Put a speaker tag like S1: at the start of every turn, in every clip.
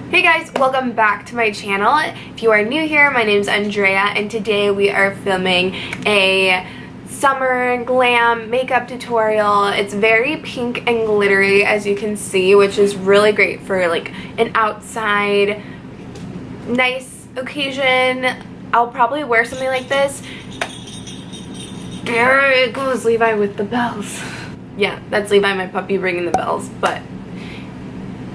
S1: Hey guys, welcome back to my channel. If you are new here, my name's Andrea and today we are filming a summer glam makeup tutorial. It's very pink and glittery as you can see, which is really great for like an outside nice occasion. I'll probably wear something like this. There it goes, Levi with the bells. Yeah, that's Levi, my puppy, ringing the bells, but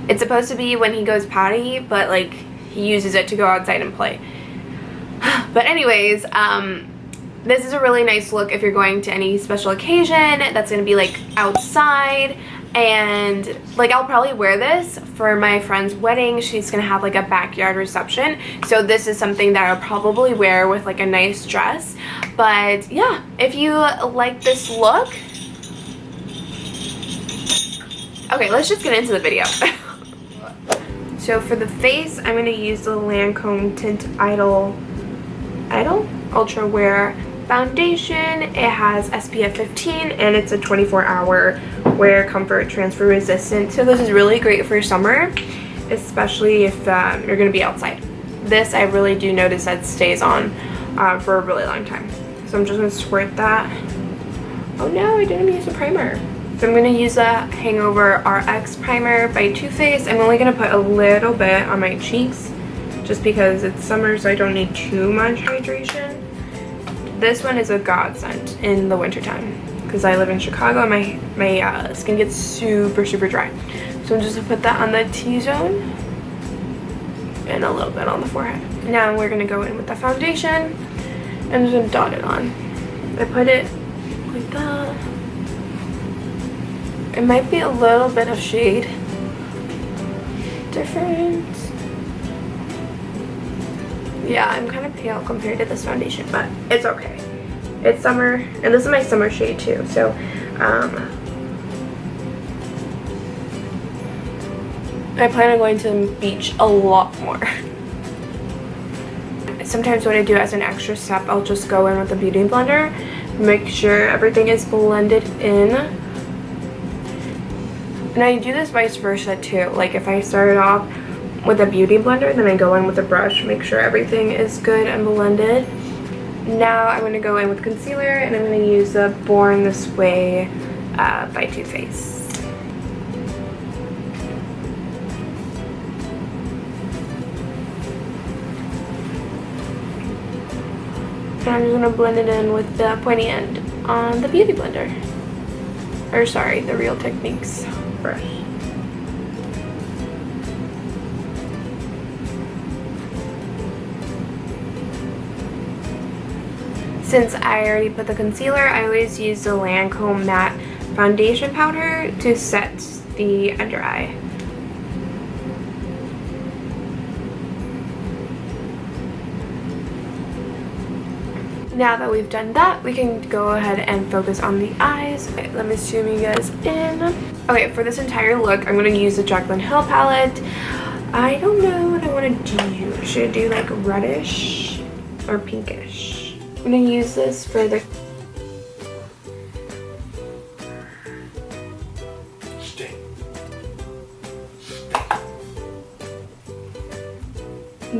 S1: it's supposed to be when he goes potty, but like he uses it to go outside and play. But anyways, this is a really nice look if you're going to any special occasion that's gonna be like outside. And like I'll probably wear this for my friend's wedding. She's gonna have like a backyard reception, so this is something that I'll probably wear with like a nice dress. But yeah, if you like this look, okay, let's just get into the video. So for the face, I'm going to use the Lancome Tint Idol Ultra Wear Foundation. It has SPF 15 and it's a 24-hour wear comfort transfer resistant. So this is really great for summer, especially if you're going to be outside. This I really do notice that stays on for a really long time. So I'm just going to squirt that. Oh no, I didn't use a primer. So I'm going to use a Hangover RX primer by Too Faced. I'm only going to put a little bit on my cheeks just because it's summer, so I don't need too much hydration. This one is a godsend in the wintertime because I live in Chicago and my skin gets super dry. So I'm just going to put that on the T-zone and a little bit on the forehead. Now we're going to go in with the foundation and just dot it on. I put it like that. It might be a little bit of shade difference. Yeah, I'm kind of pale compared to this foundation, but it's okay. It's summer, and this is my summer shade too, so I plan on going to the beach a lot more. Sometimes what I do as an extra step, I'll just go in with a beauty blender, make sure everything is blended in. And I do this vice versa too. Like if I started off with a beauty blender, then I go in with a brush, make sure everything is good and blended. Now I'm going to go in with concealer and I'm going to use the Born This Way by Too Faced. And I'm just going to blend it in with the pointy end on the beauty blender. Or sorry, the Real Techniques brush. Since I already put the concealer, I always use the Lancome Matte Foundation Powder to set the under eye. Now that we've done that, we can go ahead and focus on the eyes. Okay, let me zoom you guys in. Okay, for this entire look, I'm going to use the Jaclyn Hill palette. I don't know what I want to do. Should I do like reddish or pinkish? I'm going to use this for the...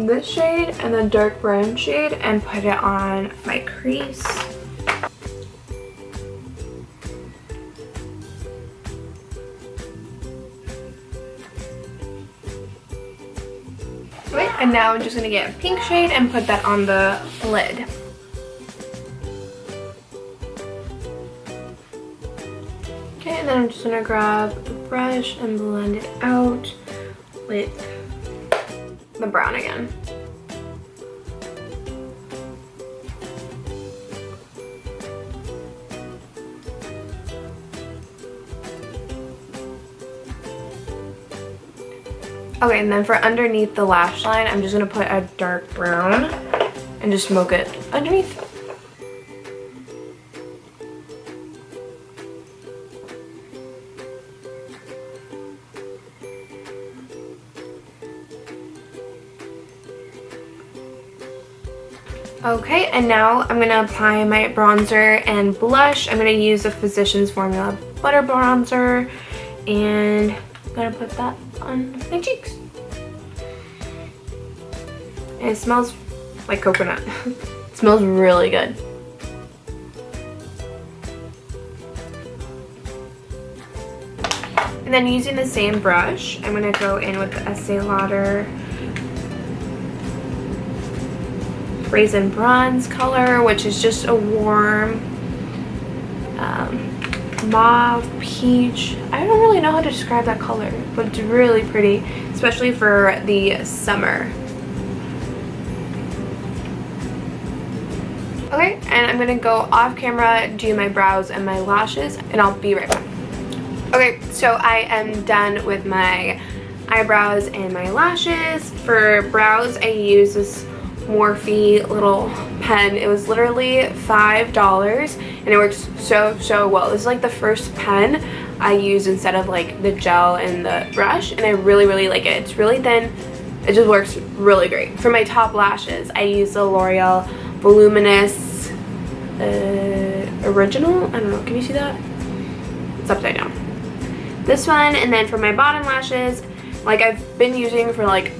S1: this shade and the dark brown shade and put it on my crease. Okay, and now I'm just going to get a pink shade and put that on the lid. Okay, and then I'm just going to grab the brush and blend it out with the brown again. Okay, and then for underneath the lash line, I'm just going to put a dark brown and just smoke it underneath. Okay, and now I'm going to apply my bronzer and blush. I'm going to use the Physicians Formula Butter Bronzer, and I'm going to put that on my cheeks. And it smells like coconut. It smells really good. And then using the same brush, I'm going to go in with the Estee Lauder Raisin Bronze color, which is just a warm mauve peach. I don't really know how to describe that color, but it's really pretty, especially for the summer. Okay, and I'm gonna go off camera, do my brows and my lashes, and I'll be right back. Okay, so I am done with my eyebrows and my lashes. For brows, I use this Morphe little pen. It was literally $5 and it works so well. This is like the first pen I use instead of like the gel and the brush, and I really like it. It's really thin. It just works really great. For my top lashes, I use the L'Oreal Voluminous Original. I don't know, can you see that? It's upside down. This one. And then for my bottom lashes, like I've been using for like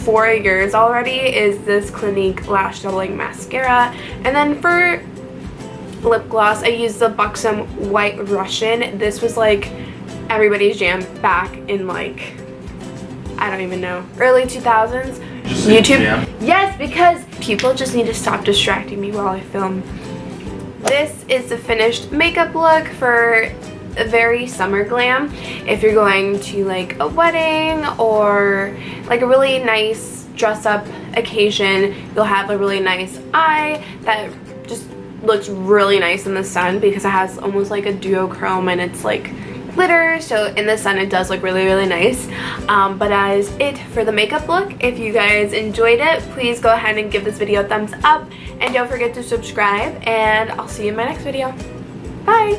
S1: 4 years already, is this Clinique Lash Doubling Mascara. And then for lip gloss, I use the Buxom White Russian. This was like everybody's jam back in like, I don't even know, early 2000s. YouTube? Yes, because people just need to stop distracting me while I film. This is the finished makeup look for a very summer glam. If you're going to like a wedding or like a really nice dress up occasion, you'll have a really nice eye that just looks really nice in the sun because it has almost like a duochrome and it's like glitter, so in the sun it does look really nice. But that is it for the makeup look. If you guys enjoyed it, please go ahead and give this video a thumbs up and don't forget to subscribe, and I'll see you in my next video. Bye!